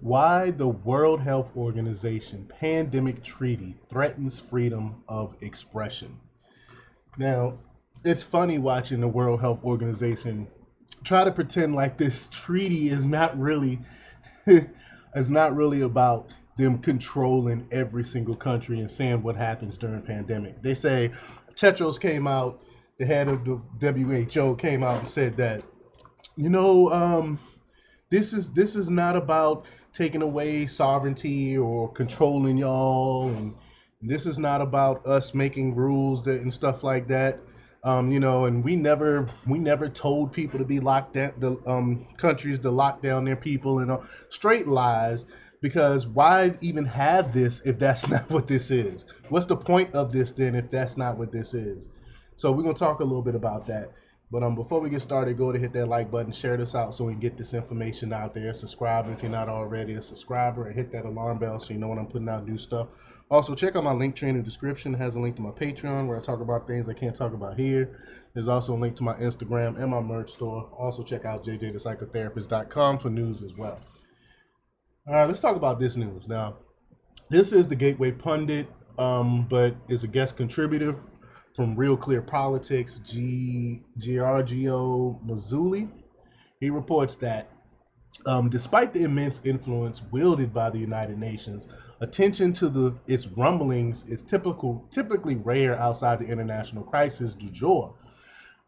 Why the World Health Organization pandemic treaty threatens freedom of expression. Now, it's funny watching the World Health Organization try to pretend like this treaty is not really it's not really about them controlling every single country and saying what happens during pandemic. They say Tedros came out, the head of the WHO came out and said that, you know, this is not about taking away sovereignty or controlling y'all, and this is not about us making rules that and stuff like that. And we never told people to be locked down, the countries to lock down their people, and straight lies. Because why even have this if that's not what this is? What's the point of this then if that's not what this is? So we're gonna talk a little bit about that. But before we get started, go to hit that like button, share this out so we can get this information out there. Subscribe if you're not already a subscriber, and hit that alarm bell so you know when I'm putting out new stuff. Also, check out my link tree in the description. It has a link to my Patreon where I talk about things I can't talk about here. There's also a link to my Instagram and my merch store. Also, check out jjthepsychotherapist.com for news as well. All right, let's talk about this news. Now, this is the Gateway Pundit, but is a guest contributor from Real Clear Politics, Giorgio Mazzulli. He reports that despite the immense influence wielded by the United Nations, attention to its rumblings is typically rare outside the international crisis du jour.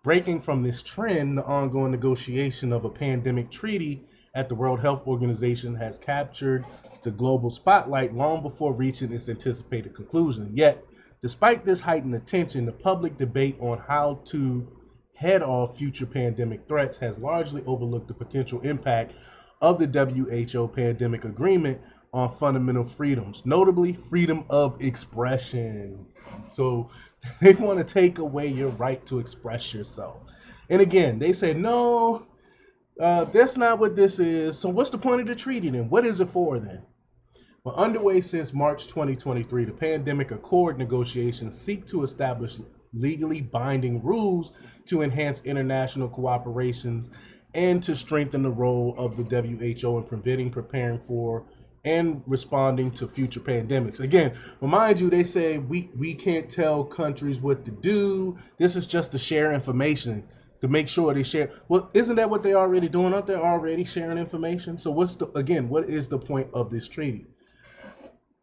Breaking from this trend, the ongoing negotiation of a pandemic treaty at the World Health Organization has captured the global spotlight long before reaching its anticipated conclusion. Yet, despite this heightened attention, the public debate on how to head off future pandemic threats has largely overlooked the potential impact of the WHO pandemic agreement on fundamental freedoms, notably freedom of expression. So they want to take away your right to express yourself. And again, they said, no, that's not what this is. So what's the point of the treaty then? What is it for then? Well, underway since March 2023, the Pandemic Accord negotiations seek to establish legally binding rules to enhance international cooperations and to strengthen the role of the WHO in preventing, preparing for, and responding to future pandemics. Again, remind you, they say we can't tell countries what to do. This is just to share information, to make sure they share. Well, isn't that what they're already doing? Aren't they already sharing information? So what is the point of this treaty?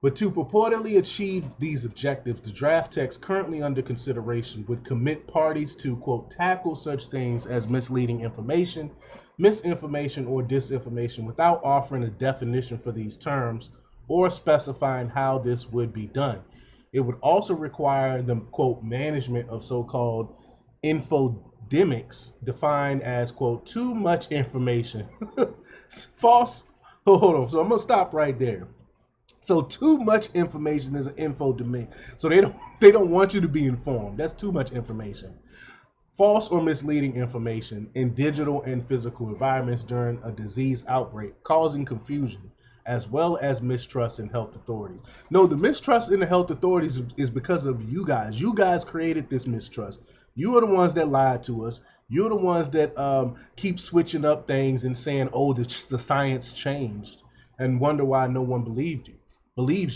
But to purportedly achieve these objectives, the draft text currently under consideration would commit parties to, quote, tackle such things as misleading information, misinformation, or disinformation without offering a definition for these terms or specifying how this would be done. It would also require the, quote, management of so-called infodemics, defined as, quote, too much information. False. Hold on. So I'm going to stop right there. So too much information is an infodemic. So they don't want you to be informed. That's too much information. False or misleading information in digital and physical environments during a disease outbreak, causing confusion as well as mistrust in health authorities. No, the mistrust in the health authorities is because of you guys. You guys created this mistrust. You are the ones that lied to us. You're the ones that keep switching up things and saying, "Oh, the science changed," and wonder why no one believes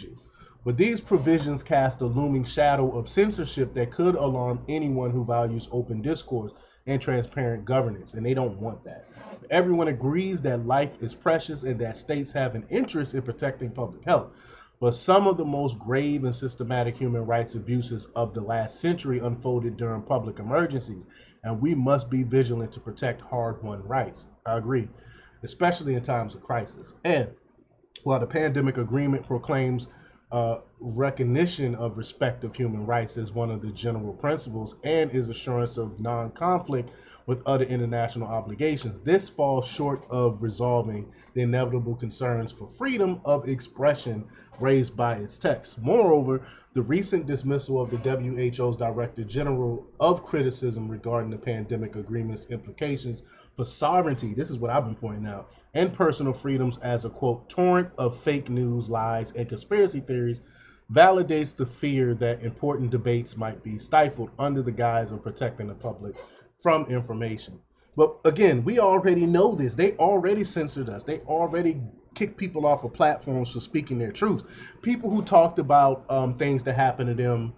you. But these provisions cast a looming shadow of censorship that could alarm anyone who values open discourse and transparent governance, and they don't want that. Everyone agrees that life is precious and that states have an interest in protecting public health. But some of the most grave and systematic human rights abuses of the last century unfolded during public emergencies, and we must be vigilant to protect hard-won rights. I agree, especially in times of crisis. And while the pandemic agreement proclaims recognition of respect of human rights as one of the general principles and is assurance of non-conflict with other international obligations, this falls short of resolving the inevitable concerns for freedom of expression raised by its text. Moreover, the recent dismissal of the WHO's Director General of criticism regarding the pandemic agreement's implications for sovereignty, this is what I've been pointing out, and personal freedoms as a, quote, torrent of fake news, lies, and conspiracy theories validates the fear that important debates might be stifled under the guise of protecting the public from information. But again, we already know this. They already censored us. They already kick people off of platforms for speaking their truth. People who talked about things that happened to them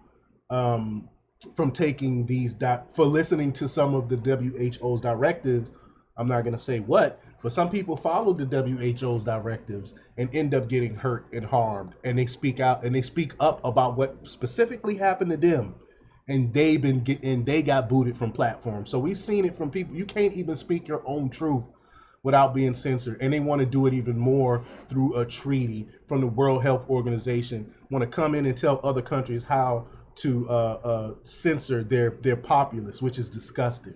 from taking these for listening to some of the WHO's directives. I'm not going to say what, but some people follow the WHO's directives and end up getting hurt and harmed, and they speak out and they speak up about what specifically happened to them, and they got booted from platforms. So we've seen it from people. You can't even speak your own truth without being censored, and they want to do it even more through a treaty from the World Health Organization. Want to come in and tell other countries how to censor their populace, which is disgusting.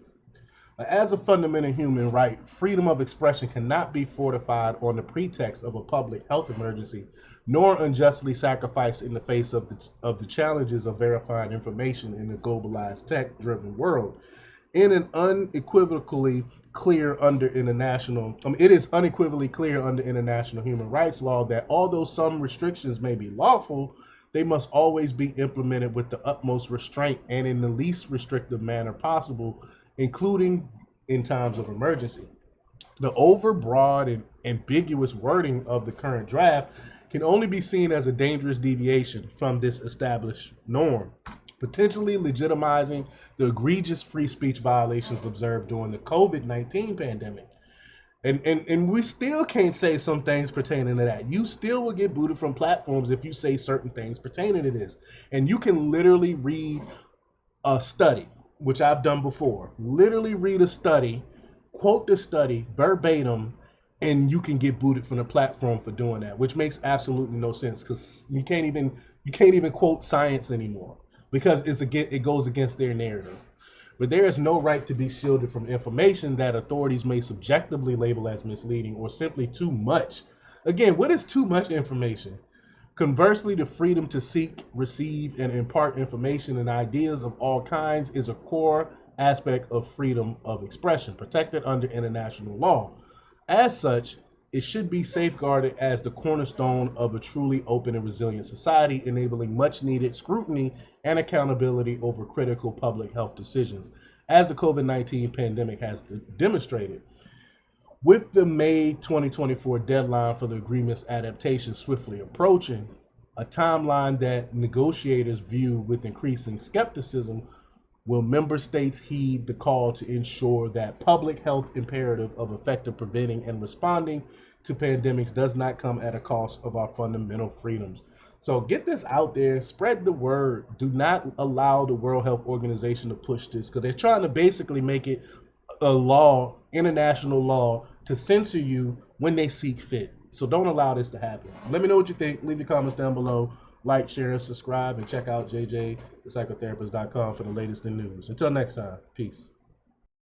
As a fundamental human right, freedom of expression cannot be fortified on the pretext of a public health emergency, nor unjustly sacrificed in the face of the challenges of verifying information in a globalized, tech-driven world. In an unequivocally clear under international, it is unequivocally clear under international human rights law that although some restrictions may be lawful, they must always be implemented with the utmost restraint and in the least restrictive manner possible, including in times of emergency. The overbroad and ambiguous wording of the current draft can only be seen as a dangerous deviation from this established norm, potentially legitimizing the egregious free speech violations observed during the COVID-19 pandemic. And we still can't say some things pertaining to that. You still will get booted from platforms if you say certain things pertaining to this. And you can literally read a study, which I've done before. Literally read a study, quote the study verbatim, and you can get booted from the platform for doing that, which makes absolutely no sense because you can't even quote science anymore because it goes against their narrative. But there is no right to be shielded from information that authorities may subjectively label as misleading or simply too much. Again, what is too much information? Conversely, the freedom to seek, receive, and impart information and ideas of all kinds is a core aspect of freedom of expression, protected under international law. As such, it should be safeguarded as the cornerstone of a truly open and resilient society, enabling much needed scrutiny and accountability over critical public health decisions, as the COVID-19 pandemic has demonstrated. With the May 2024 deadline for the agreement's adaptation swiftly approaching, a timeline that negotiators view with increasing skepticism, will member states heed the call to ensure that public health imperative of effective preventing and responding to pandemics does not come at a cost of our fundamental freedoms. So get this out there, spread the word. Do not allow the World Health Organization to push this because they're trying to basically make it a law, international law, to censor you when they see fit. So don't allow this to happen. Let me know what you think. Leave your comments down below. Like, share, and subscribe, and check out jjthepsychotherapist.com for the latest in news. Until next time, peace.